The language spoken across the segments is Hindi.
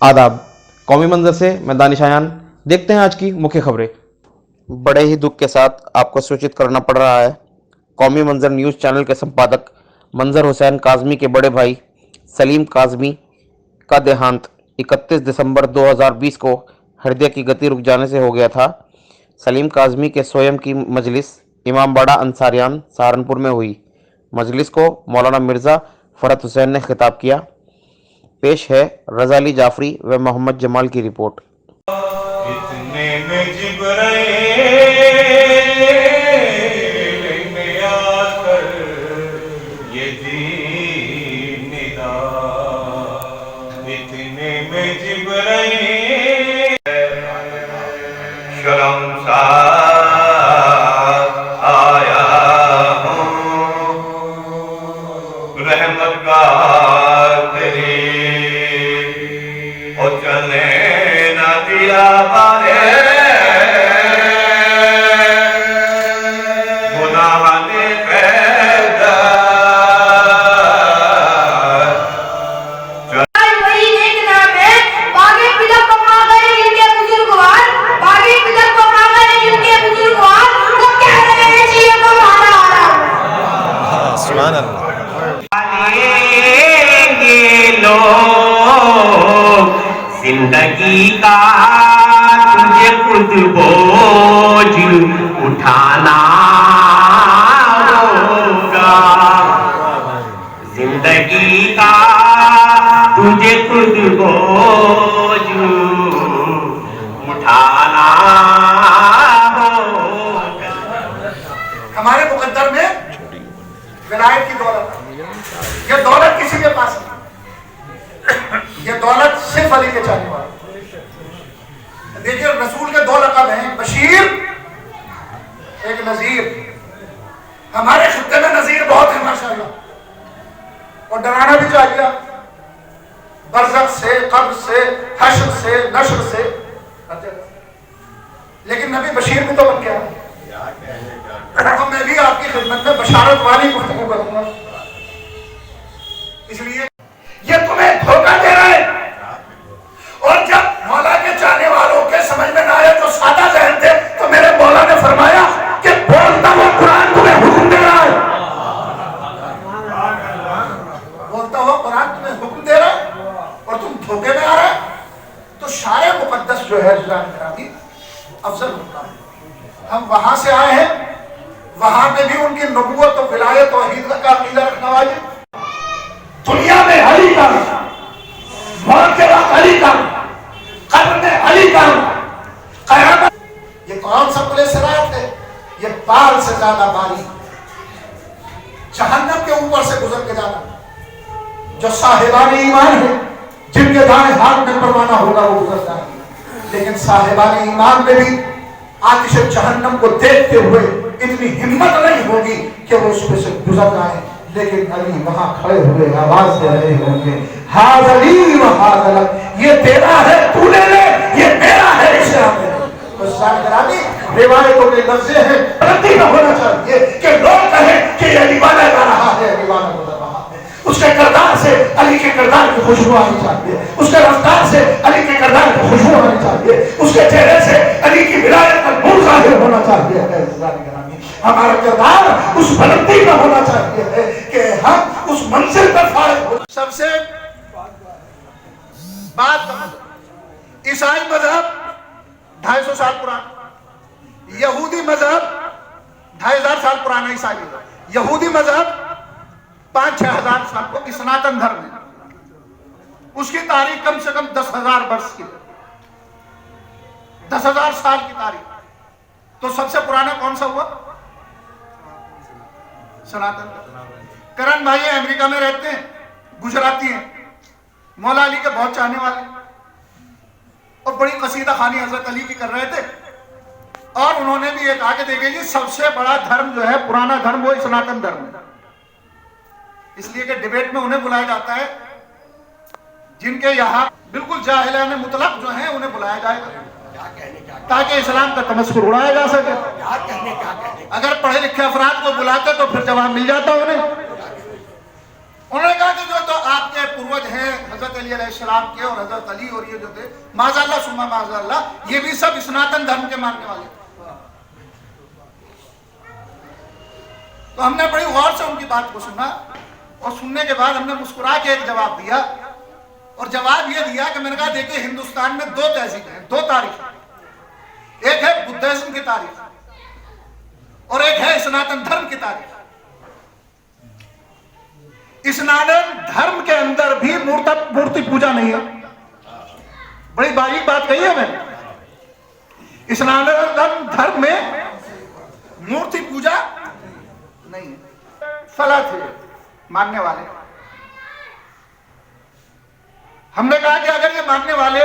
आदाब। कौमी मंजर से मैं दानिश आयान। देखते हैं आज की मुख्य खबरें। बड़े ही दुख के साथ आपको सूचित करना पड़ रहा है, कौमी मंजर न्यूज़ चैनल के संपादक मंजर हुसैन काज़मी के बड़े भाई सलीम काज़मी का देहांत 31 दिसंबर 2020 को हृदय की गति रुक जाने से हो गया था। सलीम काज़मी के स्वयं की मजलिस इमामबाड़ा अंसारियान सहारनपुर में हुई। मजलिस को मौलाना मिर्ज़ा फ़रत हुसैन ने खिताब किया। पेश है रज़ा अली जाफरी व मोहम्मद जमाल की रिपोर्ट। इतने में जिब्राइल में आकर ये दीन निदा, इतने में जिब्राइल शर्मसार आया हूँ, रहमत का तेरी और चले न दिया मारे गुनाह ने पैदा वही एक नाम है। बागे पिलक को पा गए इनके बुजुर्गवार, बागे पिलक को पा गए इनके बुजुर्गवार, वो कह रहे हैं जी ये को मारा सुभान अल्लाह। ये लोग जिंदगी का तुझे खुद बोझ उठाना होगा, जिंदगी का तुझे खुद बोझ उठाना होगा। हमारे मुकद्दर में विलायत की दौलत है। ये दौलत किसी के पास नहीं, ये दौलत सिर्फ अली के चाहने वाले। देखिए रसूल के दो लक़ब हैं, बशीर एक नजीर। हमारे खित्ते में नजीर बहुत है माशाअल्लाह, और डराना भी चाहिए, बरज़ख से, कब्र से, हश्र से, नश्र से। लेकिन नबी बशीर भी तो बन गया। तो मैं भी आपकी खिदमत में बशारत वाली गुफ्तगू करूंगा। इसलिए ये तुम्हें धोखा दे रहा है, और जब मौला के चाहने वालों के समझ में ना आए, जो सादा जहन थे, तो मेरे मौला ने फरमाया कि बोलता हुआ कुरान तुम्हें हुक्म दे रहा है, बोलता हुआ कुरान तुम्हें हुक्म दे रहा है और तुम धोखे में आ रहे। तो शारे मुकद्दस जो है अफजल होता है। हम वहां से आए हैं, वहां पे भी उनकी नबूवत और विलायत और अकीदा का अकीदा रखना वाजिब। दुनिया में अली का, मौत के वक्त अली का, कब्र में अली का, क़यामत। ये कौन सा पुले सिरात है? ये बाल से ज्यादा बारी, जहन्नम के ऊपर से गुजर के जाना। जो साहिबान ईमान है, जिनके दाएं हाथ में परवाना होगा, वो गुजर जाएंगे। लेकिन साहिबान ईमान में भी आतिश जहन्नम को देखते हुए इतनी हिम्मत नहीं होगी कि वो उसमें से गुजर जाए। लेकिन अली वहां खड़े हुए आवाज दे रहे होंगे, हाज़ अली व हाज़ लक, ये तेरा है तू ले ले, ये मेरा है इसे आप ले ले। तो साहब रिवायतों के लफ्ज़ हैं, गलती न होना चाहिए कि लोग कहें कि ये अली वाला गा रहा है, अली वाला गुजर रहा है। उसके किरदार से अली के किरदार की खुशबू आनी चाहिए, उसके रफ्तार से अली के किरदार की खुशबू आनी चाहिए, उसके चेहरे से अली की विलायत का नूर ज़ाहिर होना चाहिए। हमारा किरदार उस बुलंदी में होना चाहिए है कि हम उस मंजिल पर फायद हो। सबसे बात ईसाई मजहब 250 साल पुराना, यहूदी मजहब 2500 साल पुराना। ईसाई मजहब, यहूदी मजहब 5-6 हजार साल को की सनातन धर्म है, उसकी तारीख कम से कम 10,000 वर्ष की, 10,000 साल की तारीख। तो सबसे पुराना कौन सा हुआ? सनातन। करण भाई अमेरिका में रहते हैं, गुजराती हैं, मौला अली के बहुत चाहने वाले, और बड़ी कसीदा खानी हजरत अली की कर रहे थे। और उन्होंने भी एक आगे देखे जी, सबसे बड़ा धर्म जो है, पुराना धर्म, वो सनातन धर्म है। इसलिए कि डिबेट में उन्हें बुलाया जाता है जिनके यहाँ बिल्कुल जाहिलाने मुतलक जो है, उन्हें बुलाया जाएगा ताकि इस्लाम का तमस्कुर उड़ाया जा सके। अगर पढ़े लिखे अफराद को बुलाते तो फिर जवाब मिल जाता उन्हें। उन्होंने कहा कि जो तो आपके पूर्वज हैं हजरत अली अलैहिस्सलाम के और हजरत अली और ये जो थे माज़अल्लाह सुम्मा माज़अल्लाह, ये भी सब सनातन धर्म के मानने वाले थे। तो हमने बड़ी गौर से उनकी बात को सुना और सुनने के बाद हमने मुस्कुरा के एक जवाब दिया, और जवाब ये दिया कि मैंने कहा देखिए हिंदुस्तान में दो तहजीब हैं, दो तारीख, एक है बुद्धिज्म की तारीख और एक है सनातन धर्म की तारीख। सनातन धर्म के अंदर भी मूर्ति पूजा नहीं है, बड़ी बारीक बात कही है मैंने। सनातन धर्म में मूर्ति पूजा नहीं है। फला थे मानने वाले, हमने कहा कि अगर ये मानने वाले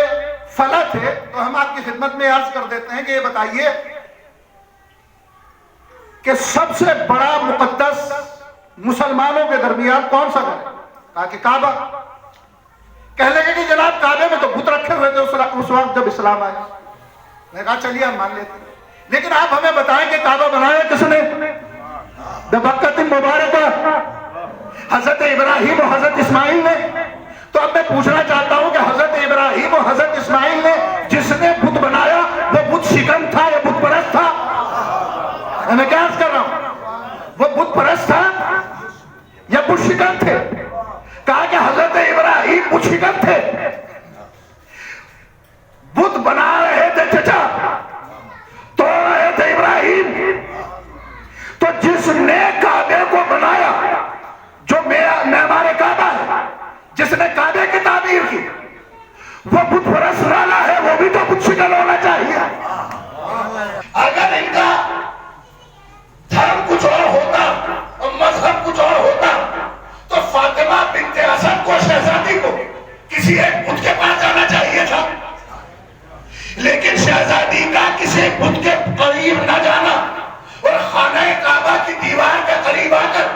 फला थे तो हम आपकी खिदमत में अर्ज कर देते हैं कि ये बताइए कि सबसे बड़ा मुकद्दस मुसलमानों के दरमियान कौन सा घर है? कहा कि काबा। कह लगे कि जनाब काबे में तो बुत रखे हुए थे उस वक्त जब इस्लाम आया। मैंने कहा चलिए हम मान लेते हैं, लेकिन आप हमें बताएं कि काबा बनाया किसने? बबरकत मुबारक हजरत इब्राहिम और हजरत इस्माइल ने। तो अब मैं पूछना चाहता हूं कि हजरत इब्राहिम और हजरत इस्माइल ने जिसने बुत बनाया वो बुत शिकन था या बुत परस्त था? मैं क्या अर्ज कर रहा हूं, वो बुत परस्त था या बुत शिकन थे? कहा कि हजरत इब्राहिम बुत शिकन थे, बुत बना रहे थे चचा, तो रहे थे इब्राहिम। तो जिसने काबे को बनाया, जो मेहमान काबा है, जिसने काबे की तामीर की, वो बुत परस्त वाला है, वो भी तो बुत शिकन होना चाहिए। अगर इनका धर्म कुछ और होता और मजहब कुछ और होता तो फातिमा बिन्ते असद को, शहजादी को, किसी एक बुत के पास जाना चाहिए था, लेकिन शहजादी का किसी बुत के करीब न जाना और खाने काबा की दीवार के करीब आकर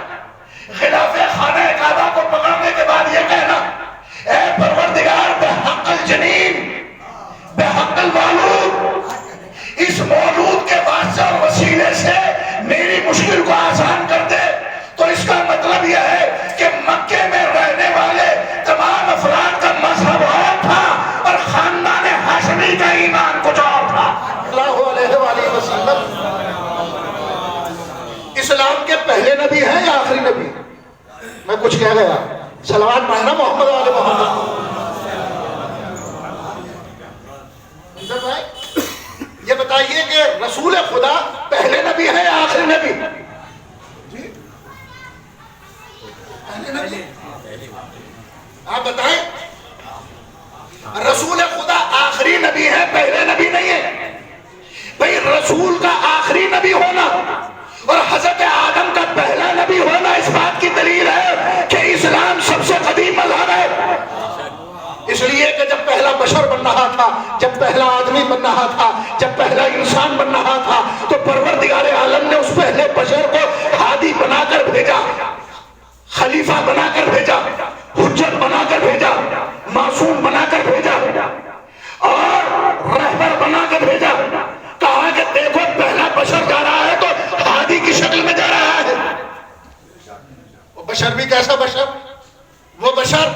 खिलाफे खाने काबा को पकड़ने के बाद यह कहना, ऐ परवरदिगार बेहक्कल जनीन, बेहक्कल मौलूद, इस मौलूद के वास्ते और वसीले से मेरी मुश्किल को आसान कर दे। तो इसका मतलब यह है कि मक्के में रहने वाले तमाम अफराद का मजहब और था और खानदान हाशमी का ईमान कुछ और था। सल्लल्लाहु अलैहि वसल्लम इस्लाम के पहले नबी हैं या आखिरी नबी? मैं कुछ कह गया, सलवात पढ़ना मोहम्मद वाले मोहम्मद। ये बताइए कि रसूल खुदा पहले नबी है या आखिरी नबी? जी पहले नबी, आप बताएं। रसूल खुदा आखिरी नबी है, पहले नबी नहीं है। भाई रसूल का आखिरी नबी होना और हजरत आदम का पहला नबी होना इस बात की दलील है कि इस्लाम सबसे कदीम मजहब है। इसलिए कि जब पहला बशर बन रहा था, जब पहला आदमी बन रहा था, जब पहला इंसान बन रहा था, तो परवरदिगार आलम ने उस पहले बशर को हादी बनाकर भेजा, खलीफा बनाकर भेजा, हुज्जत बनाकर भेजा, मासूम बनाकर भेजा और रहबर बनाकर भेजा। कहा कि देखो पहला बशर जा रहा है तो हादी की शक्ल में जा रहा है। वो बशर भी कैसा बशर? वो बशर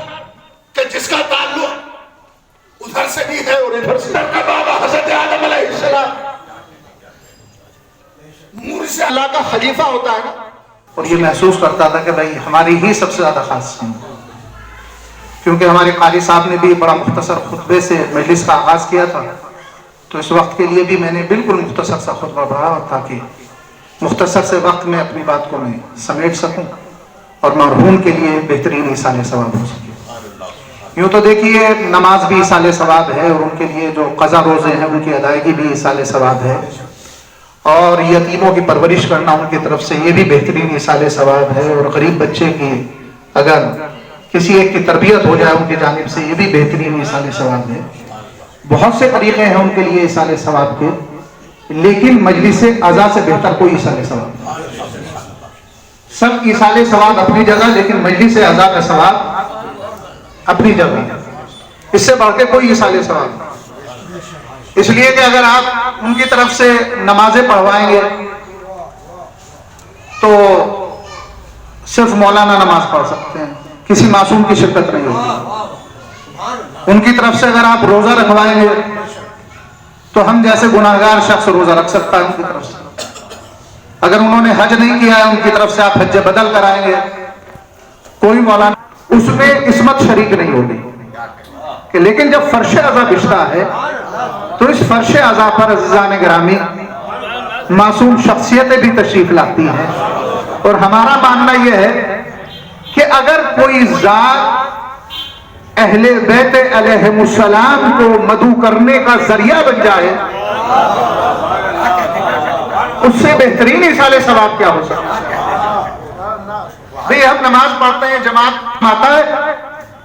कि जिसका ताल्लुक उधर से भी है और इधर से। बाबा हजरत आदम अलैहिस्सलाम नूर से अल्लाह का खलीफा होता है ना, और ये महसूस करता था कि भाई हमारी ही सबसे ज़्यादा खास है, क्योंकि हमारे कारी साहब ने भी बड़ा मुख्तसर खुतबे से मजलिस का आगाज़ किया था। तो इस वक्त के लिए भी मैंने बिल्कुल मुख्तसर सा खुतबा पढ़ा, ताकि मुख्तसर से वक्त में अपनी बात को मैं समेट सकूं और मरहूम के लिए बेहतरीन इसाले सवाब हो सके। यूँ तो देखिए नमाज भी इसाले सवाब है और उनके लिए जो क़ज़ा रोज़े हैं उनकी अदायगी भी इसाले सवाब है, और यतीमों की परवरिश करना उनकी तरफ से ये भी बेहतरीन इसाले सवाब है, और गरीब बच्चे की अगर किसी एक की तरबियत हो जाए उनकी जानिब से ये भी बेहतरीन इसाले सवाब है। बहुत से तरीक़े हैं उनके लिए इसाले सवाब के, लेकिन मजलिस अज़ा से बेहतर कोई इसाले सवाब नहीं। सब इसाले सवाब अपनी जगह, लेकिन मजलिस अज़ा का सवाब अपनी जगह, इससे बढ़ के कोई इसाले सवाब नहीं। इसलिए कि अगर आप उनकी तरफ से नमाजें पढ़वाएंगे तो सिर्फ मौलाना नमाज पढ़ सकते हैं, किसी मासूम की शिरकत नहीं होगी। उनकी तरफ से अगर आप रोजा रखवाएंगे तो हम जैसे गुनाहगार शख्स रोजा रख सकता है उनकी तरफ से। अगर उन्होंने हज नहीं किया है उनकी तरफ से आप हज बदल कराएंगे, कोई मौलाना उसमें किस्मत शरीक नहीं होगी कि। लेकिन जब फर्श अज़ा बिछता है तो इस फर्श अज़ा पर अज़ीज़ान गिरामी मासूम शख्सियतें भी तशरीफ लाती हैं। और हमारा मानना यह है कि अगर कोई ज़ात अहले बैत अलैहिमुस्सलाम को मदू करने का जरिया बन जाए, उससे बेहतरीन इसाले सवाब क्या हो सकता है। भाई हम नमाज पढ़ते हैं, जमात आता है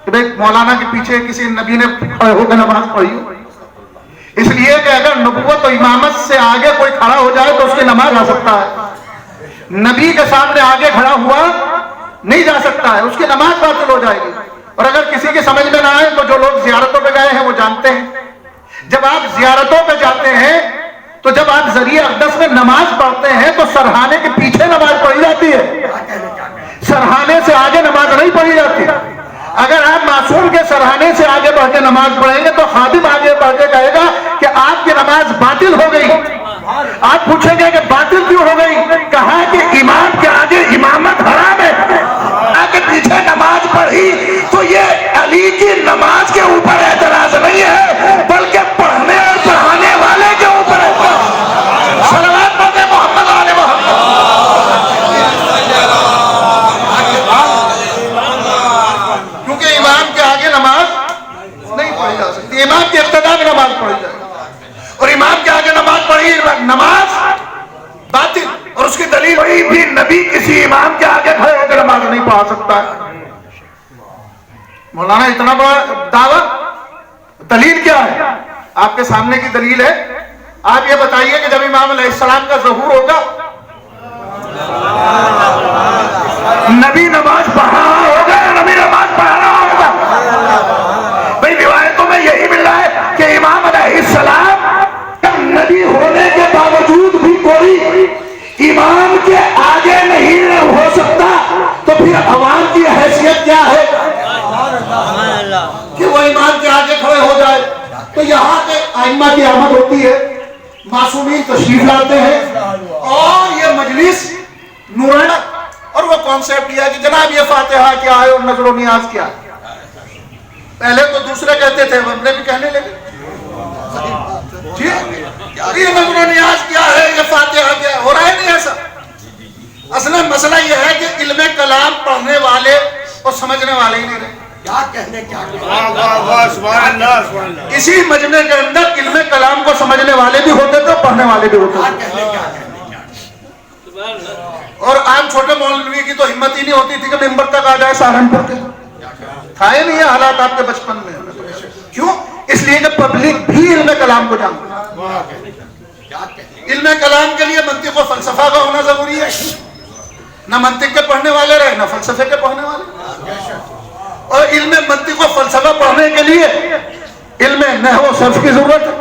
कि भाई मौलाना के पीछे किसी नबी ने खड़े होकर नमाज पढ़ी, इसलिए कि अगर नबूवत और इमामत से आगे कोई खड़ा हो जाए तो उसकी नमाज आ सकता है। नबी के सामने आगे खड़ा हुआ नहीं जा सकता है, उसकी नमाज बातिल हो जाएगी। और अगर किसी के समझ में ना आए तो जो लोग जियारतों पे गए हैं वो जानते हैं, जब आप जियारतों पे जाते हैं तो जब आप जरिए अक़दस में नमाज पढ़ते हैं तो सरहाने के पीछे नमाज पढ़ी जाती है, सरहाने से आगे नमाज नहीं पढ़ी जाती। अगर आप मासूम के सरहाने से आगे बढ़ के नमाज पढ़ेंगे तो खादिम आगे बढ़ के कहेगा कि आपकी नमाज बातिल हो गई। आप पूछेंगे कि बातिल क्यों हो गई? कहा कि इमाम के आगे इमामत हराम है, आगे पीछे नमाज पढ़ी तो ये अली की नमाज के ऊपर एतराज नहीं है बल्कि पढ़ने और पढ़ाने वाले के ऊपर है। सल्लल्लाहु अलैहि मोहम्मद आले मोहम्मद। क्योंकि इमाम के आगे नमाज नहीं पढ़ी जा सकती, इमाम की इब्तिदा में नमाज पढ़ी जाए और इमाम के आगे नमाज पढ़ी नमाज बातिल। और उसकी दलील कोई भी नबी किसी इमाम के आगे खड़े होकर नमाज नहीं पढ़ा सकता है। मौलाना इतना बड़ा दावा, दलील क्या है? आपके सामने की दलील है। आप ये बताइए कि जब इमाम अलैहिस्सलाम का ज़हूर होगा नबी नमाज पढ़ा होगा, नबी नमाज पढ़ा होगा। भाई रिवायतों में यही मिल रहा है कि इमाम अलैहिस्सलाम नबी होने के बावजूद भी कोई इमाम के आगे नहीं हो सकता, तो फिर अवाम की हैसियत क्या है कि वो इमाम के आगे खड़े हो जाए। तो यहाँ पे आइम्मा की आमद होती है, मासूमीन तशरीफ लाते हैं और ये मजलिस नूराना। और वो कॉन्सेप्ट किया कि जनाब ये फातिहा क्या है और नजर नियाज क्या है। पहले तो दूसरे कहते थे, हमने भी कहने लगे ये नजर नियाज क्या है, ये फातिहा क्या है। हो रहा है नहीं ऐसा। असल मसला ये है कि इल्मे कलाम पढ़ने वाले और समझने वाले ही नहीं रहे। इसी मजमे के अंदर इल्मे कलाम को समझने वाले भी होते थे, पढ़ने वाले भी होते थे। और आम छोटे मौलवी की तो हिम्मत ही नहीं होती थी कि मिंबर तक आ जाए सहारनपुर के। था ही नहीं है हालात आपके बचपन में। क्यों? इसलिए कि पब्लिक भी इल्मे कलाम को जानती है। इल्मे कलाम के लिए मंतिक और फलसफा का होना जरूरी है। ना मंतिक के पढ़ने वाले रहे ना फलसफे के पढ़ने वाले। और इल्मे मंतिक और फलसफा पढ़ने के लिए इल्मे नहव सर्फ की जरूरत है।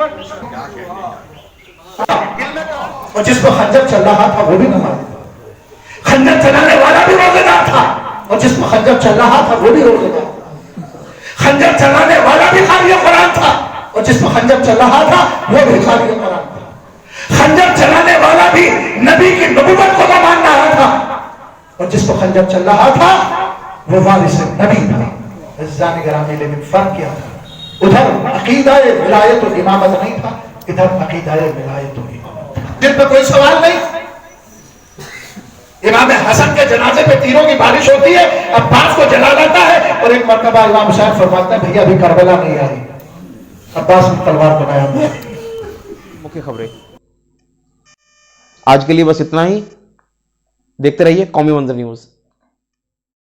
और जिसको खंजर चल रहा था वो भी नमाज, खंजर चलाने वाला भी रोजेदार था। और जिसको खंजर चल रहा था वो भी रोजेदार, खंजर चलाने वाला भी खारिज कुरान था। और जिसको खंजर चल रहा था वो भी खारिज कुरान था। खंजर चलाने वाला भी नबी की नबूवत को मान रहा था और जिसको खंजर चल रहा था वो वारिस नबी था। इज़्ज़ान गिरामी, लेकिन फर्क क्या था? उधर अकीदाए विलायत और इमामत नहीं था, इधर अकीदाए विलायत और इमामत था। जिन पे कोई सवाल नहीं। इमाम हसन के जनाजे पे तीरों की बारिश होती है, अब्बास को जला लाता है और एक मरतबा इमाम हुसैन फरमाते हैं भैया अभी करबला नहीं आई, अब्बास ने तलवार बनाया। मुख्य खबरें आज के लिए बस इतना ही। देखते रहिए कौमी मंजर न्यूज़।